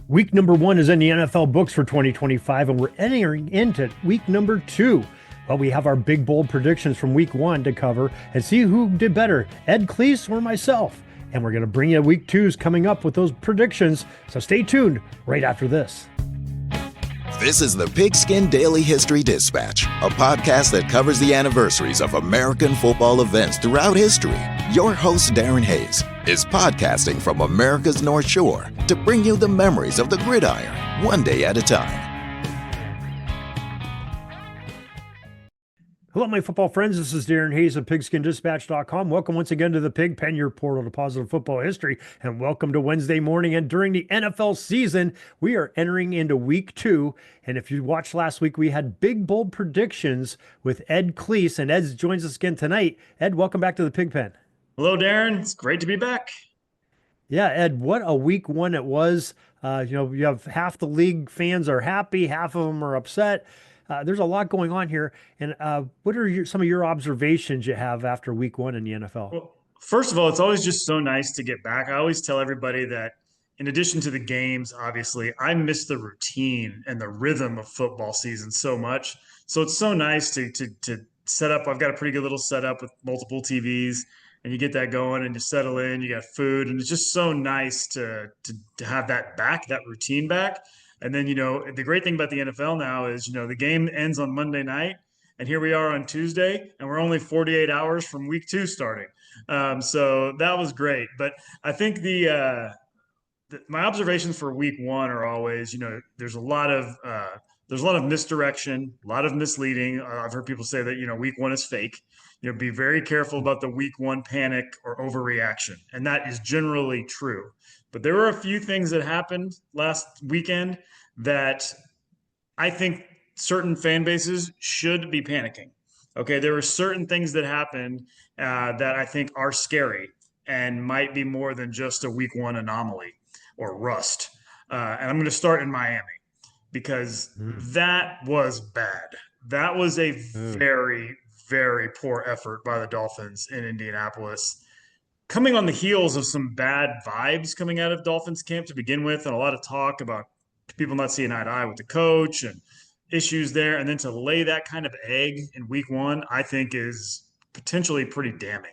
Week number one is in the NFL books for 2025, and we're entering into week number two. Well, we have our big, bold predictions from week one to cover and see who did better, Ed Kleese or myself. And we're going to bring you week two's coming up with those predictions. So stay tuned right after this. This is the Pigskin Daily History Dispatch, a podcast that covers the anniversaries of American football events throughout history. Your host, Darin is podcasting from America's North Shore to bring you the memories of the gridiron, one day at a time. Hello, my football friends. This is Darin Hayes of PigskinDispatch.com. Welcome once again to the Pig Pen, your portal to positive football history, and welcome to Wednesday morning. And during the NFL season, we are entering into week two. And if you watched last week, we had big, bold predictions with Ed Kleese, and Ed joins us again tonight. Ed, welcome back to the Pig Pen. Hello, Darin. It's great to be back. Yeah, Ed, what a week one it was. You have half the league fans are happy, half of them are upset. There's a lot going on here. And what are some of your observations you have after week one in the NFL? Well, first of all, it's always just so nice to get back. I always tell everybody that in addition to the games, obviously, I miss the routine and the rhythm of football season so much. So it's so nice to set up. I've got a pretty good little setup with multiple TVs, and you get that going and you settle in, you got food, and it's just so nice to have that back, that routine back. And then, the great thing about the NFL now is, the game ends on Monday night, and here we are on Tuesday, and we're only 48 hours from week two starting. So that was great. But I think my observations for week one are always, there's a lot of misdirection, a lot of misleading. I've heard people say that, week one is fake. Be very careful about the week one panic or overreaction. And that is generally true. But there were a few things that happened last weekend that I think certain fan bases should be panicking. Okay, there were certain things that happened that I think are scary and might be more than just a week one anomaly or rust. And I'm going to start in Miami because that was bad. That was a very, very poor effort by the Dolphins in Indianapolis, coming on the heels of some bad vibes coming out of Dolphins camp to begin with, and a lot of talk about people not seeing eye to eye with the coach and issues there. And then to lay that kind of egg in week one, I think is potentially pretty damning.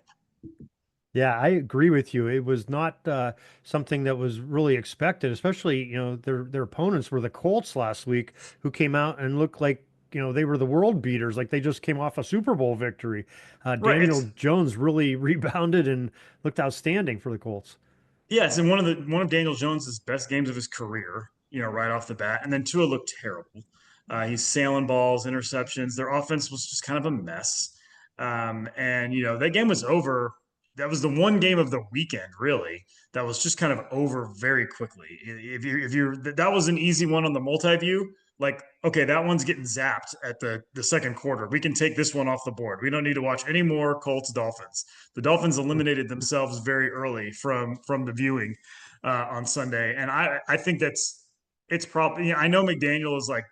Yeah, I agree with you. It was not something that was really expected, especially, their opponents were the Colts last week, who came out and looked like, they were the world beaters, like they just came off a Super Bowl victory. Daniel Jones really rebounded and looked outstanding for the Colts. Yes, and one of Daniel Jones's best games of his career, right off the bat. And then Tua looked terrible. He's sailing balls, interceptions. Their offense was just kind of a mess. And that game was over. That was the one game of the weekend, really, that was just kind of over very quickly. That was an easy one on the multi-view. Like, okay, that one's getting zapped at the second quarter. We can take this one off the board. We don't need to watch any more Colts Dolphins. The Dolphins eliminated themselves very early from the viewing on Sunday, and I think it's probably. I know McDaniel is like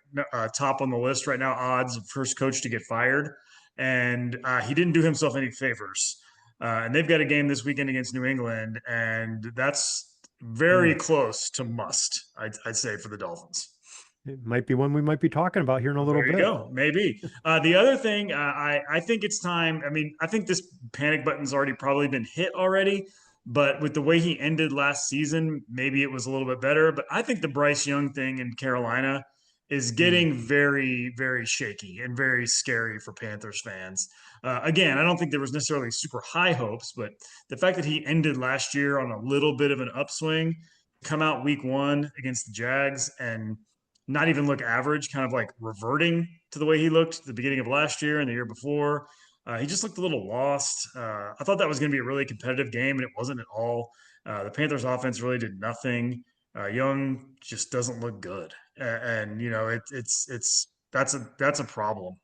top on the list right now, odds of first coach to get fired, and he didn't do himself any favors. And they've got a game this weekend against New England, and that's very close to must, I'd say, for the Dolphins. It might be one we might be talking about here in a little bit. There you go. Maybe. The other thing, I think it's time. I mean, I think this panic button's already probably been hit already, but with the way he ended last season, maybe it was a little bit better. But I think the Bryce Young thing in Carolina is getting very, very shaky and very scary for Panthers fans. Again, I don't think there was necessarily super high hopes, but the fact that he ended last year on a little bit of an upswing, come out week one against the Jags and not even look average, kind of like reverting to the way he looked at the beginning of last year and the year before. He just looked a little lost. I thought that was going to be a really competitive game, and it wasn't at all. The Panthers offense really did nothing. Young just doesn't look good. And that's a problem.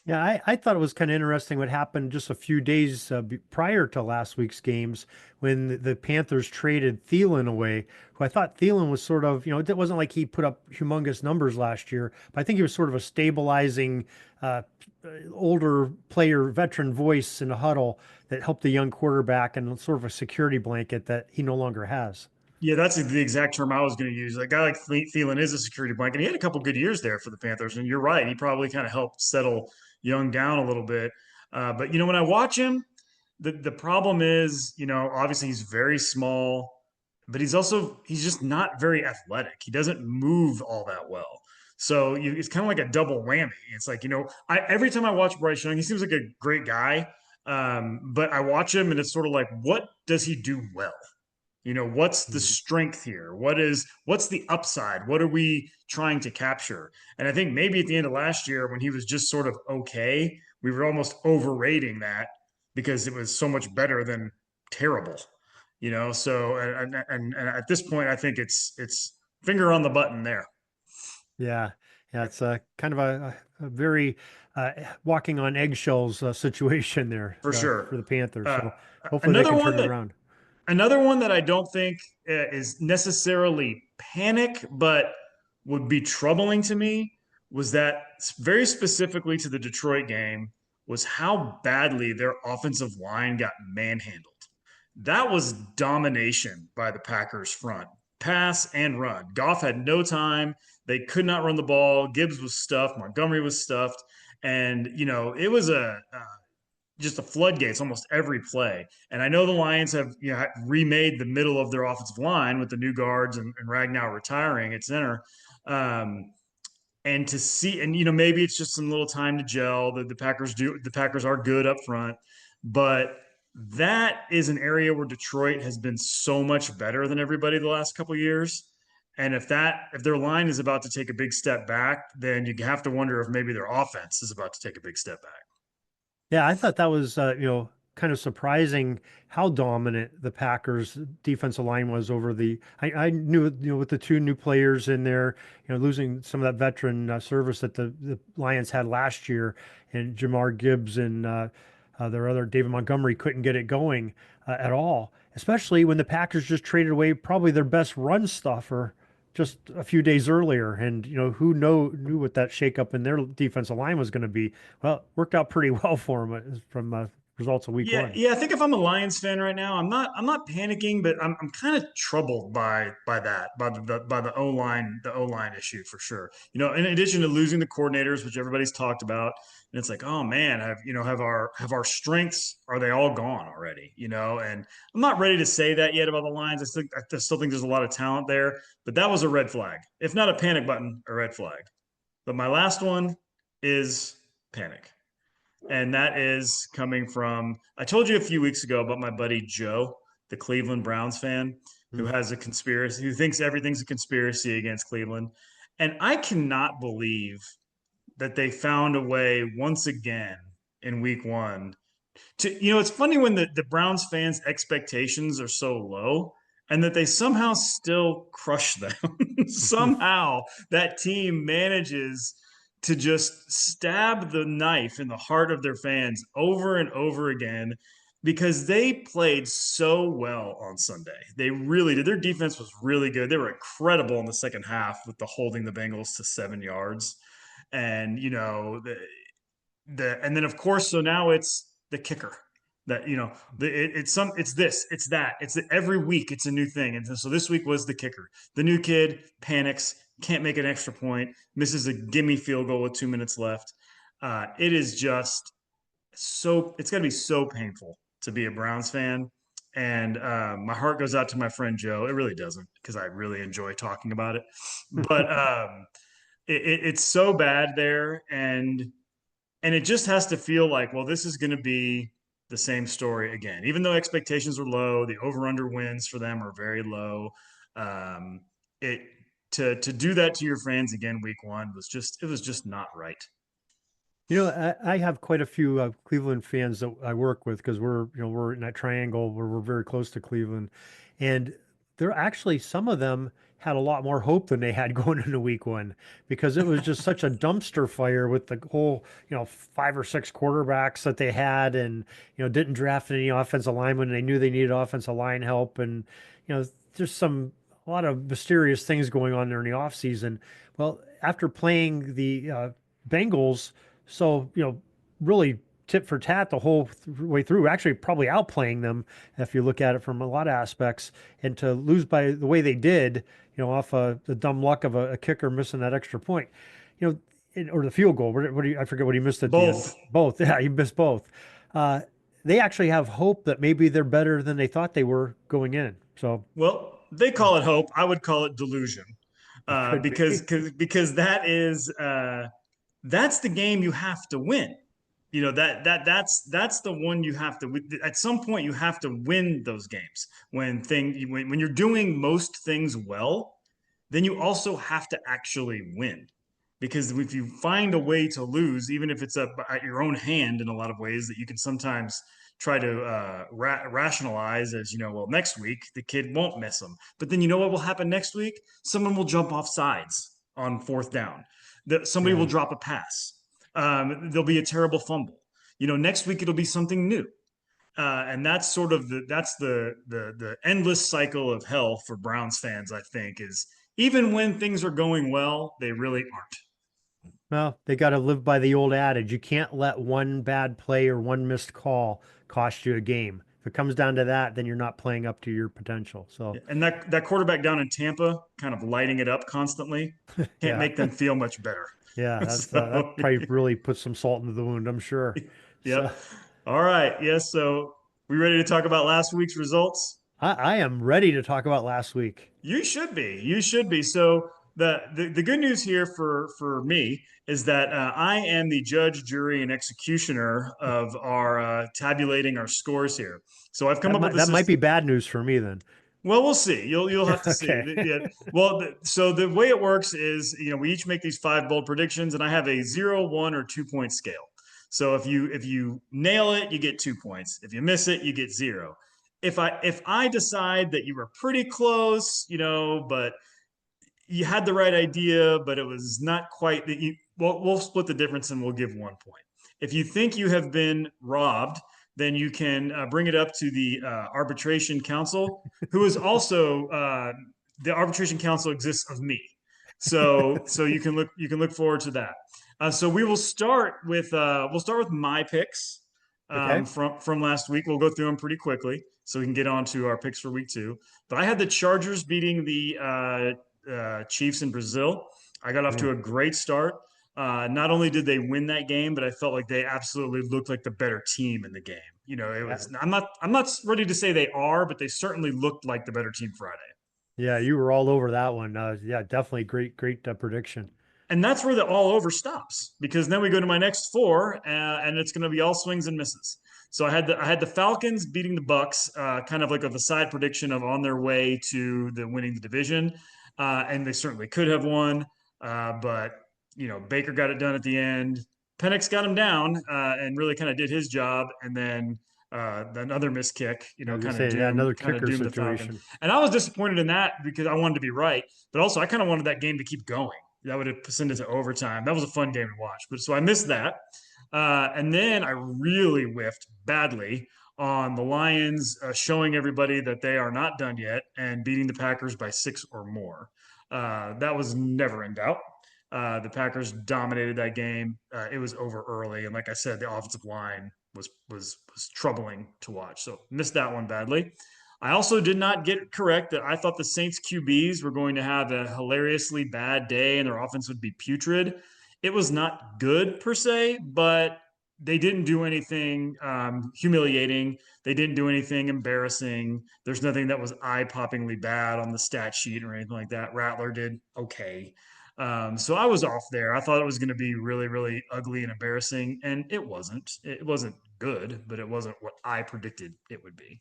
Yeah, I thought it was kind of interesting what happened just a few days prior to last week's games when the Panthers traded Thielen away, who I thought Thielen was sort of, it wasn't like he put up humongous numbers last year, but I think he was sort of a stabilizing older player, veteran voice in a huddle that helped the young quarterback and sort of a security blanket that he no longer has. Yeah, that's the exact term I was going to use. A guy like Thielen is a security blanket. He had a couple good years there for the Panthers, and you're right. He probably kind of helped settle Young down a little bit. But when I watch him, the problem is, obviously he's very small, but he's just not very athletic. He doesn't move all that well. So it's kind of like a double whammy. It's like, every time I watch Bryce Young, he seems like a great guy. But I watch him and it's sort of like, what does he do well? What's the Mhm. strength here? What's the upside? What are we trying to capture? And I think maybe at the end of last year, when he was just sort of okay, we were almost overrating that because it was so much better than terrible. So and at this point, I think it's finger on the button there Yeah, yeah, it's kind of a very walking on eggshells situation there for sure. for the Panthers. Uh, So hopefully they another can one turn it that around. Another one that I don't think is necessarily panic, but would be troubling to me was that very specifically to the Detroit game was how badly their offensive line got manhandled. That was domination by the Packers front, pass and run. Goff had no time. They could not run the ball. Gibbs was stuffed. Montgomery was stuffed. And, it was just a floodgates almost every play. And I know the Lions have remade the middle of their offensive line with the new guards and Ragnow retiring at center. Um, and to see, and maybe it's just some little time to gel. The Packers are good up front, but that is an area where Detroit has been so much better than everybody the last couple of years. And if their line is about to take a big step back, then you have to wonder if maybe their offense is about to take a big step back. Yeah, I thought that was kind of surprising how dominant the Packers defensive line was over I knew with the two new players in there, losing some of that veteran service that the Lions had last year, and Jamar Gibbs and their other David Montgomery couldn't get it going at all. Especially when the Packers just traded away probably their best run stuffer just a few days earlier. And who knew what that shakeup in their defensive line was going to be. Well, it worked out pretty well for them from results of week Yeah, one. yeah. I think if I'm a Lions fan right now, I'm not panicking, but I'm kind of troubled by the O line issue for sure. In addition to losing the coordinators, which everybody's talked about, and it's like, oh man, have our strengths, are they all gone already? And I'm not ready to say that yet about the Lions. I still think there's a lot of talent there, but that was a red flag, if not a panic button, a red flag. But my last one is panic. And that is coming from, I told you a few weeks ago about my buddy Joe, the Cleveland Browns fan, who Mm. has a conspiracy, who thinks everything's a conspiracy against Cleveland. And I cannot believe that they found a way once again in week one it's funny when the Browns fans' expectations are so low and that they somehow still crush them. Somehow that team manages to just stab the knife in the heart of their fans over and over again because they played so well on Sunday. They really did. Their defense was really good. They were incredible in the second half with the holding the Bengals to 7 yards. And and then of course, so now it's the kicker that it's that every week it's a new thing. And so this week was the kicker. The new kid panics, can't make an extra point, misses a gimme field goal with 2 minutes left. It is just it's got to be so painful to be a Browns fan. And my heart goes out to my friend Joe. It really doesn't, because I really enjoy talking about it. But it's so bad there, and it just has to feel like, well, this is going to be the same story again. Even though expectations are low, the over/under wins for them are very low. Um, it to do that to your fans again week one was just not right. I have quite a few Cleveland fans that I work with because we're in that triangle where we're very close to Cleveland, and there actually some of them had a lot more hope than they had going into week one because it was just such a dumpster fire with the whole five or six quarterbacks that they had, and didn't draft any offensive linemen. And they knew they needed offensive line help, and there's a lot of mysterious things going on there in the offseason. Well, after playing the Bengals, so, really tit for tat the whole way through, actually probably outplaying them if you look at it from a lot of aspects. And to lose by the way they did, off the dumb luck of a kicker missing that extra point, you know, or the field goal. What do you, I forget what he missed at the end. Both. Both. Yeah, he missed both. Uh, they actually have hope that maybe they're better than they thought they were going in. So Well, they yeah, call it hope. I would call it delusion, it could because be. because that's the game you have to win. That's the one you have to. At some point, you have to win those games. When you're doing most things well, then you also have to actually win. Because if you find a way to lose, even if it's at your own hand in a lot of ways that you can sometimes try to rationalize as, well, next week the kid won't miss them. But then you know what will happen next week? Someone will jump off sides on fourth down. Somebody will Yeah. drop a pass. There'll be a terrible fumble. Next week it'll be something new. And that's sort of the endless cycle of hell for Browns fans. I think is even when things are going well, they really aren't. Well, they got to live by the old adage. You can't let one bad play or one missed call cost you a game. If it comes down to that, then you're not playing up to your potential. So, And that quarterback down in Tampa, kind of lighting it up constantly, can't yeah. make them feel much better. Yeah, So, that probably really puts some salt into the wound, I'm sure. So, yep. All right. Yes. So, we ready to talk about last week's results? I am ready to talk about last week. You should be. You should be. So the good news here for me is that I am the judge, jury, and executioner of our tabulating our scores here. So I've come up with a That might be system. bad news for me then. Well, we'll see. You'll have to see. Okay. Yeah. Well, so the way it works is, we each make these five bold predictions, and I have a 0, 1, or 2 point scale. So if you nail it, you get 2 points. If you miss it, you get zero. If I decide that you were pretty close, but you had the right idea, but it was not quite that you. Well, we'll split the difference and we'll give 1 point. If you think you have been robbed, then you can bring it up to the arbitration council, who is also the arbitration council exists of me. So you can look forward to that. So we'll start with my picks Okay. from last week. We'll go through them pretty quickly so we can get on to our picks for week 2. But I had the Chargers beating the Chiefs in Brazil. I got off Yeah. to a great start. Not only did they win that game, but I felt like they absolutely looked like the better team in the game. It Yeah. was. I'm not ready to say they are, but they certainly looked like the better team Friday. Yeah, you were all over that one. Yeah, definitely great prediction. And that's where the all over stops, because then we go to my next four, and it's going to be all swings and misses. So I had the Falcons beating the Bucks, kind of like a side prediction of on their way to winning the division, and they certainly could have won, but Baker got it done at the end. Penix got him down, and really kind of did his job, and then another missed kick, I was gonna kind of say, yeah, doomed another kind of kicker doomed the Falcons. situation. And I was disappointed in that because I wanted to be right, but also I kind of wanted that game to keep going. That would have sent it to overtime. That was a fun game to watch. But so I missed that. And then I really whiffed badly on the Lions, showing everybody that they are not done yet and beating the Packers by 6 or more. That was never in doubt. The Packers dominated that game. It was over early, and like I said, the offensive line was troubling to watch. So missed that one badly. I also did not get correct that I thought the Saints QBs were going to have a hilariously bad day and their offense would be putrid. It was not good per se, but they didn't do anything humiliating. They didn't do anything embarrassing. There's nothing that was eye-poppingly bad on the stat sheet or anything like that. Rattler did okay. So I was off there. I thought it was going to be really, really ugly and embarrassing, and it wasn't. It wasn't good, but it wasn't what I predicted it would be.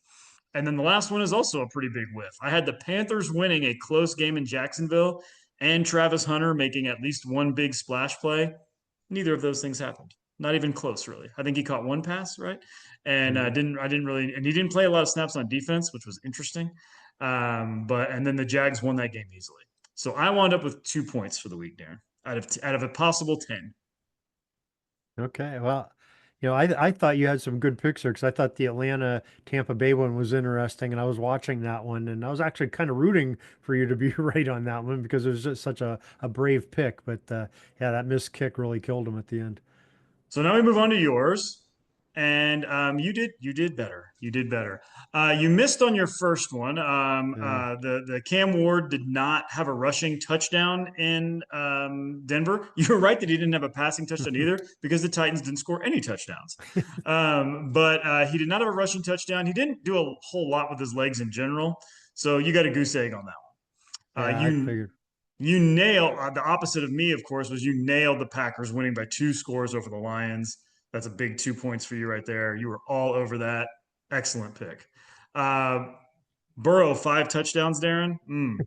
And then the last one is also a pretty big whiff. I had the Panthers winning a close game in Jacksonville and Travis Hunter making at least one big splash play. Neither of those things happened. Not even close, really. I think he caught one pass, right? And Mhm. he didn't play a lot of snaps on defense, which was interesting. And then the Jags won that game easily. So I wound up with 2 points for the week, Darren, out of a possible 10. Okay. Well, I thought you had some good picks here because I thought the Atlanta Tampa Bay one was interesting, and I was watching that one, and I was actually kind of rooting for you to be right on that one because it was just such a brave pick. But yeah, that missed kick really killed him at the end. So now we move on to yours. And you did better. You did better. You missed on your first one. Yeah. The Cam Ward did not have a rushing touchdown in Denver. You're right that he didn't have a passing touchdown either because the Titans didn't score any touchdowns. But he did not have a rushing touchdown. He didn't do a whole lot with his legs in general. So you got a goose egg on that one. Yeah, I figured. You nailed the opposite of me, of course, was you nailed the Packers winning by 2 scores over the Lions. That's a big 2 points for you right there. You were all over that. Excellent pick. Uh, Burrow, 5 touchdowns, Darin.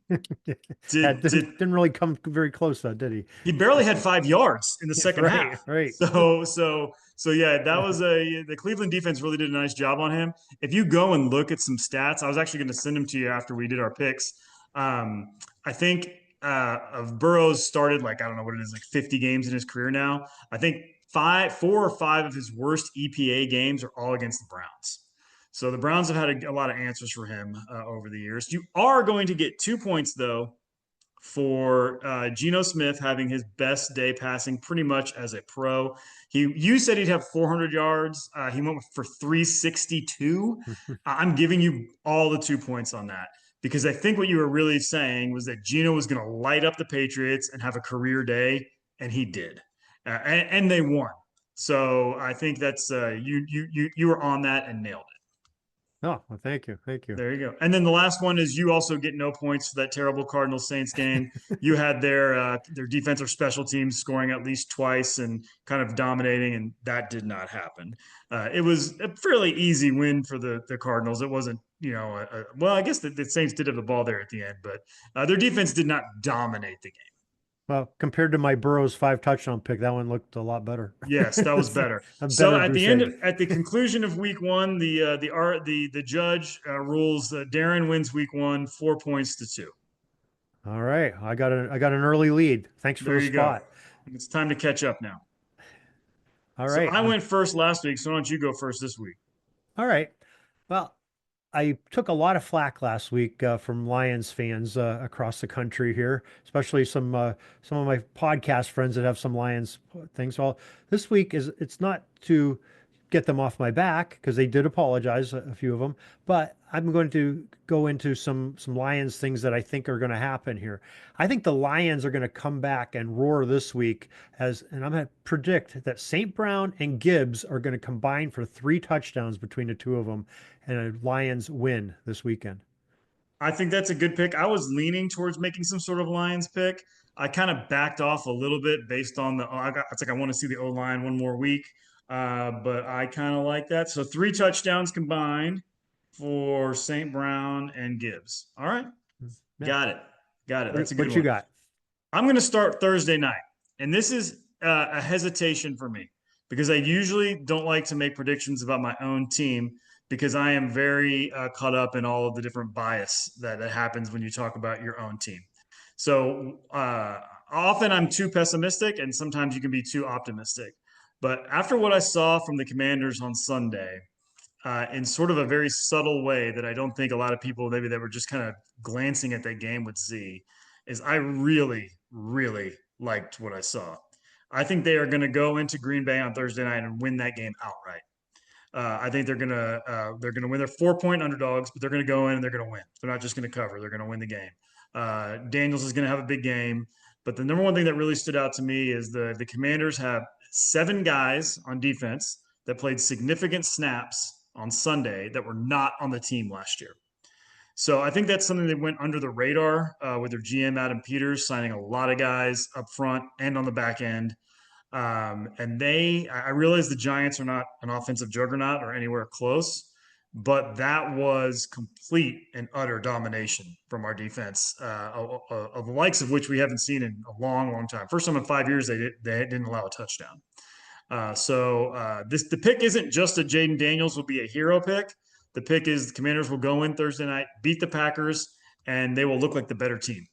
That Did didn't really come very close, though, did he? he barely had 5 yards in the second Right, half? right. So yeah, that was the Cleveland defense really did a nice job on him. If you go and look at some stats, I was actually going to send them to you after we did our picks. I think of Burrow's started like I don't know what it is, like 50 games in his career now. I think 4 or 5 of his worst EPA games are all against the Browns. So the Browns have had a lot of answers for him over the years. You are going to get 2 points though for Geno Smith having his best day passing pretty much as a pro. You said he'd have 400 yards. He went for 362. I'm giving you all the 2 points on that because I think what you were really saying was that Geno was going to light up the Patriots and have a career day, and he did, and they won. So I think that's you were on that and nailed it. Oh, well, thank you. Thank you. There you go. And then the last one is you also get no points for that terrible Cardinals Saints game. You had their defense or special teams scoring at least twice and kind of dominating, and that did not happen. It was a fairly easy win for the Cardinals. It wasn't, well, I guess the Saints did have the ball there at the end, but their defense did not dominate the game. Well, compared to my Burrows 5 touchdown pick, that one looked a lot better. Yes, that was It's better. a So better at the goose end, egg. at the conclusion of week one, the judge rules Darin wins week one, 4 points to 2. All right, I got an early lead. Thanks for There the you go. spot. It's time to catch up now. All So right, I went first last week, so why don't you go first this week? all right. Well, I took a lot of flack last week from Lions fans across the country here, especially some of my podcast friends that have some Lions things. Well, this week it's not to get them off my back because they did apologize, a few of them, but I'm going to go into some Lions things that I think are going to happen here. I think the Lions are going to come back and roar this week and I'm going to predict that St. Brown and Gibbs are going to combine for 3 touchdowns between the two of them and a Lions win this weekend. I think that's a good pick. I was leaning towards making some sort of Lions pick. I kind of backed off a little bit based on it's like I want to see the O line one more week, but I kind of like that. So 3 touchdowns combined for St. Brown and Gibbs. All right, Yeah. got it, got it. That's a good What you one. got? I'm going to start Thursday night. And this is a hesitation for me because I usually don't like to make predictions about my own team because I am very caught up in all of the different bias that happens when you talk about your own team. So often I'm too pessimistic and sometimes you can be too optimistic. But after what I saw from the Commanders on Sunday, in sort of a very subtle way that I don't think a lot of people maybe that were just kind of glancing at that game would see, is I really, really liked what I saw. I think they are going to go into Green Bay on Thursday night and win that game outright. I think they're gonna win. They're 4 point underdogs, but they're gonna go in and they're gonna win. They're not just gonna cover. They're gonna win the game. Daniels is gonna have a big game. But the number one thing that really stood out to me is the Commanders have 7 guys on defense that played significant snaps on Sunday that were not on the team last year. So I think that's something that went under the radar with their GM Adam Peters signing a lot of guys up front and on the back end. And I realize the Giants are not an offensive juggernaut or anywhere close, but that was complete and utter domination from our defense, of the likes of which we haven't seen in a long, long time. First time in 5 years they didn't allow a touchdown. The pick isn't just a Jaden Daniels will be a hero pick. The pick is the Commanders will go in Thursday night, beat the Packers, and they will look like the better team.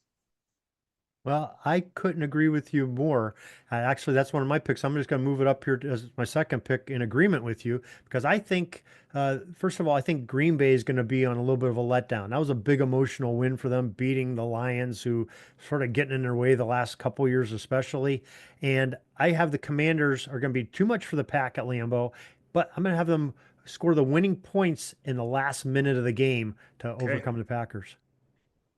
Well, I couldn't agree with you more. Actually, that's one of my picks. I'm just going to move it up here as my second pick in agreement with you because I think, first of all, I think Green Bay is going to be on a little bit of a letdown. That was a big emotional win for them, beating the Lions, who sort of getting in their way the last couple years, especially. And I have the Commanders are going to be too much for the pack at Lambeau. but I'm going to have them score the winning points in the last minute of the game to Okay. overcome the Packers.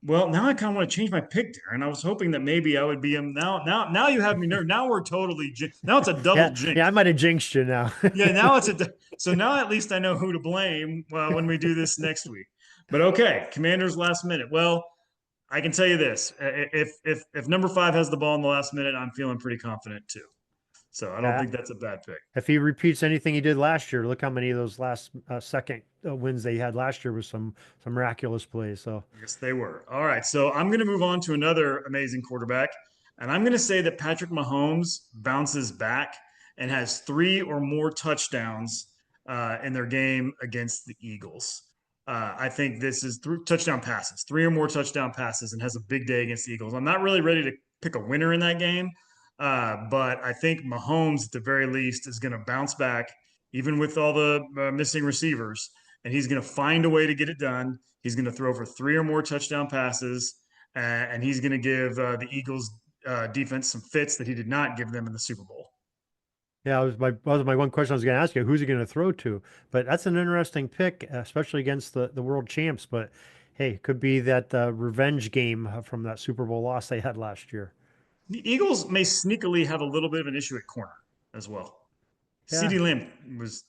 Well, now I kind of want to change my pick there, and I was hoping that maybe I would be him. Now you have me nervous. Now we're totally now it's a double Yeah, yeah, I jinx. might have jinxed you now. Yeah, now it's so now at least I know who to blame when we do this next week. But okay, Commanders last minute. Well, I can tell you this: if number 5 has the ball in the last minute, I'm feeling pretty confident too. So I don't Yeah, think that's a bad pick. if he repeats anything he did last year, look how many of those last second wins they had last year with some miraculous plays. So Yes, they were. All right. So I'm going to move on to another amazing quarterback. And I'm going to say that Patrick Mahomes bounces back and has 3 or more touchdowns in their game against the Eagles. I think this is through touchdown passes, 3 or more touchdown passes, and has a big day against the Eagles. I'm not really ready to pick a winner in that game, but I think Mahomes, at the very least, is going to bounce back, even with all the missing receivers, and he's going to find a way to get it done. He's going to throw for 3 or more touchdown passes, and he's going to give the Eagles defense some fits that he did not give them in the Super Bowl. yeah, that was my one question I was going to ask you. Who's he going to throw to? But that's an interesting pick, especially against the world champs. But hey, could be that revenge game from that Super Bowl loss they had last year. The Eagles may sneakily have a little bit of an issue at corner as well. Yeah, CeeDee Lamb was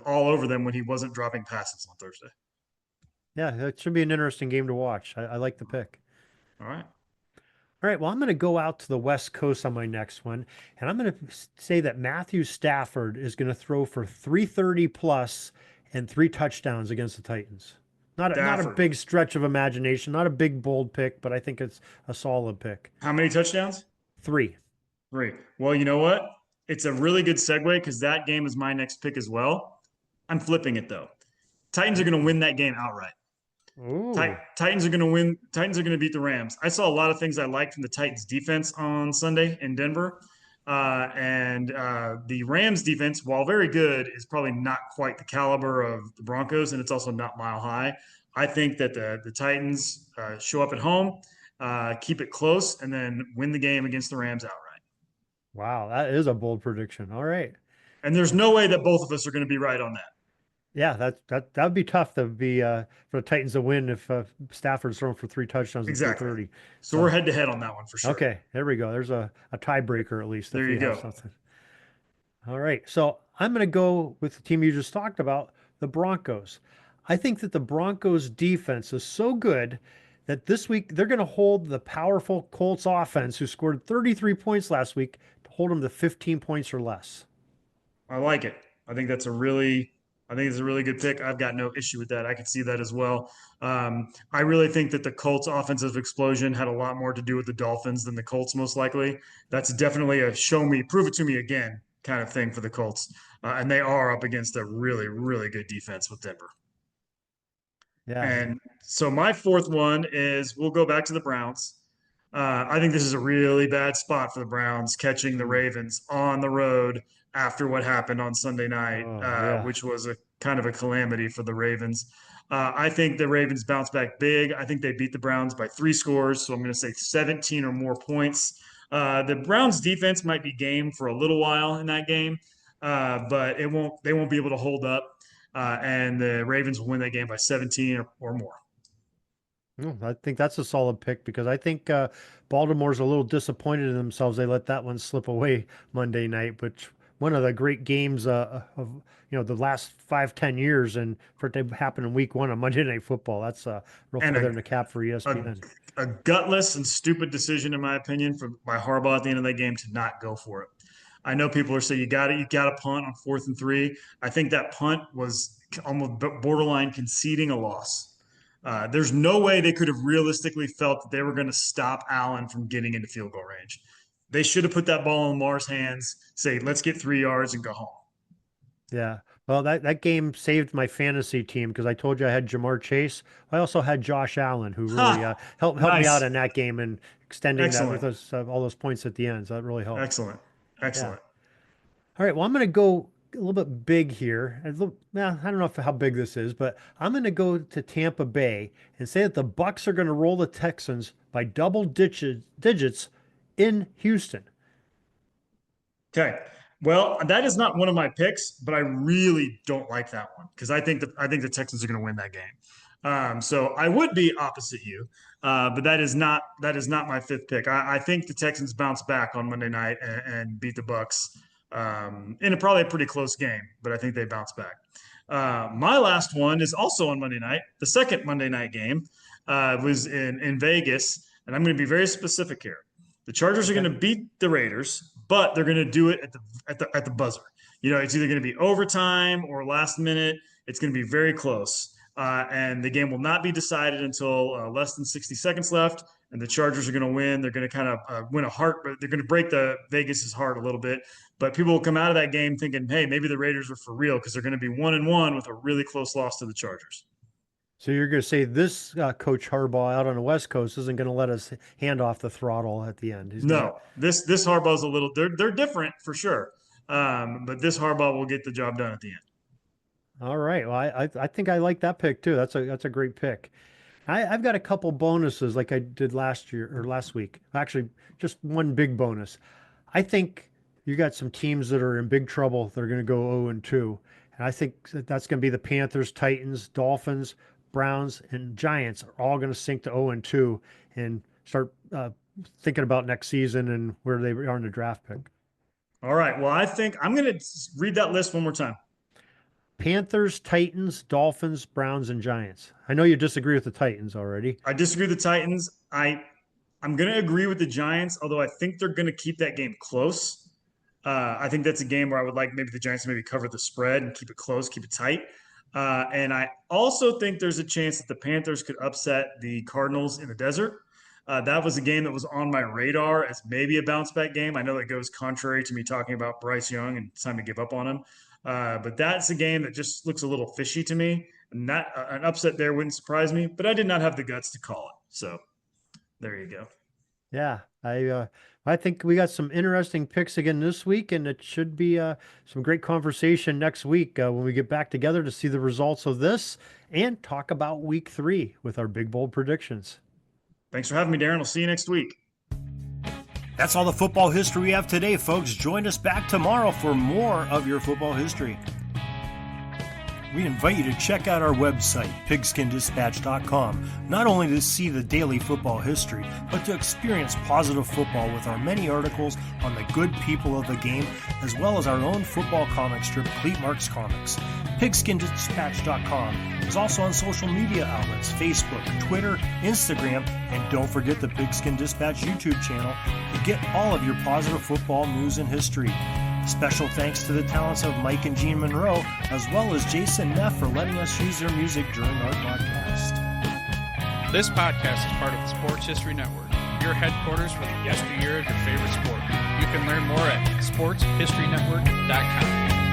all over them when he wasn't dropping passes on Thursday. yeah, it should be an interesting game to watch. I like the pick. All right. All right, well, I'm going to go out to the West Coast on my next one, and I'm going to say that Matthew Stafford is going to throw for 330 plus and 3 touchdowns against the Titans. Not a Stafford. big stretch of imagination, not a big bold pick, but I think it's a solid pick. How many touchdowns? 3. 3. Well, you know what? It's a really good segue because that game is my next pick as well. I'm flipping it though. Titans are going to win that game outright. Ooh. Titans are going to win. Titans are going to beat the Rams. I saw a lot of things I liked from the Titans defense on Sunday in Denver. And the Rams defense, while very good, is probably not quite the caliber of the Broncos, and it's also not mile high. I think that the Titans show up at home, keep it close, and then win the game against the Rams outright. Wow, that is a bold prediction. All right. And there's no way that both of us are going to be right on that. Yeah, that would be tough to be for the Titans to win if Stafford's thrown for 3 touchdowns and Exactly. 330. So we're So head to head on that one for sure. okay, there we go. There's a tiebreaker at least if There we you have go. something. All right. So I'm going to go with the team you just talked about, the Broncos. I think that the Broncos defense is so good that this week they're going to hold the powerful Colts offense, who scored 33 points last week, to hold them to 15 points or less. I like it. I think that's I think it's a really good pick. I've got no issue with that. I can see that as well. I really think that the Colts offensive explosion had a lot more to do with the Dolphins than the Colts, most likely. That's definitely a show me, prove it to me again kind of thing for the Colts. And they are up against a really, really good defense with Denver. Yeah. And so my fourth one is we'll go back to the Browns. I think this is a really bad spot for the Browns catching the Mm. Ravens on the road after what happened on Sunday night, Oh, yeah. which was a kind of a calamity for the Ravens. I think the Ravens bounce back big. I think they beat the Browns by 3 scores, so I'm going to say 17 or more points. The Browns defense might be game for a little while in that game, but it won't. They won't be able to hold up, and the Ravens will win that game by 17 or more. I think that's a solid pick because I think Baltimore's a little disappointed in themselves. They let that one slip away Monday night, which one of the great games of the last 5-10 years, and for it to happen in week 1 on Monday Night Football, that's a real And feather in the cap for a, ESPN. a gutless and stupid decision, in my opinion, by Harbaugh at the end of that game to not go for it. I know people are saying you got to punt on 4th and 3. I think that punt was almost borderline conceding a loss. There's no way they could have realistically felt that they were going to stop Allen from getting into field goal range. They should have put that ball in Lamar's hands, say, let's get 3 yards and go home. Yeah. Well, that game saved my fantasy team because I told you I had Jamar Chase. I also had Josh Allen, who really Ha! helped me out Nice. in that game and extending that with Excellent. us all those points at the end. So that really helped. Excellent. Yeah. Excellent. All right. Well, I'm going to go a little bit big here. I don't know how big this is, but I'm going to go to Tampa Bay and say that the Bucks are going to roll the Texans by double digits in Houston. Okay. Well, that is not one of my picks, but I really don't like that one because I think the Texans are going to win that game. So I would be opposite you, but that is not my fifth pick. I think the Texans bounce back on Monday night and beat the Bucks in probably a pretty close game, but I think they bounce back. My last one is also on Monday night. The second Monday night game was in Vegas, and I'm going to be very specific here. The Chargers are going to beat the Raiders, but they're going to do it at the buzzer. It's either going to be overtime or last minute. It's going to be very close, and the game will not be decided until less than 60 seconds left. And the Chargers are going to win. They're going to kind of win a heart, but they're going to break the Vegas's heart a little bit. But people will come out of that game thinking, hey, maybe the Raiders were for real because they're going to be 1-1 with a really close loss to the Chargers. So you're going to say this Coach Harbaugh out on the West Coast isn't going to let us hand off the throttle at the end. No, this Harbaugh's a little. They're different for sure, but this Harbaugh will get the job done at the end. All right. Well, I think I like that pick too. That's a great pick. I've got a couple bonuses like I did last week. Actually, just one big bonus. I think you got some teams that are in big trouble. They're going to go 0-2. And I think that's going to be the Panthers, Titans, Dolphins, Browns, and Giants are all going to sink to 0-2 and start thinking about next season and where they are in the draft pick. All right. Well, I think I'm going to read that list one more time. Panthers, Titans, Dolphins, Browns, and Giants. I know you disagree with the Titans already. I disagree with the Titans. I'm going to agree with the Giants, although I think they're going to keep that game close. I think that's a game where I would like maybe the Giants to maybe cover the spread and keep it close, keep it tight. And I also think there's a chance that the Panthers could upset the Cardinals in the desert. That was a game that was on my radar as maybe a bounce back game. I know that goes contrary to me talking about Bryce Young and it's time to give up on him. But that's a game that just looks a little fishy to me. And that an upset there wouldn't surprise me, but I did not have the guts to call it. So there you go. Yeah, I think we got some interesting picks again this week, and it should be some great conversation next week when we get back together to see the results of this and talk about week 3 with our big bold predictions. Thanks for having me, Darin. I'll see you next week. That's all the football history we have today, folks. Join us back tomorrow for more of your football history. We invite you to check out our website, pigskindispatch.com, not only to see the daily football history, but to experience positive football with our many articles on the good people of the game, as well as our own football comic strip, Cleat Marks Comics. Pigskindispatch.com is also on social media outlets, Facebook, Twitter, Instagram, and don't forget the Pigskin Dispatch YouTube channel to get all of your positive football news and history. Special thanks to the talents of Mike and Gene Monroe, as well as Jason Neff for letting us use their music during our podcast. This podcast is part of the Sports History Network, your headquarters for the yesteryear of your favorite sport. You can learn more at sportshistorynetwork.com.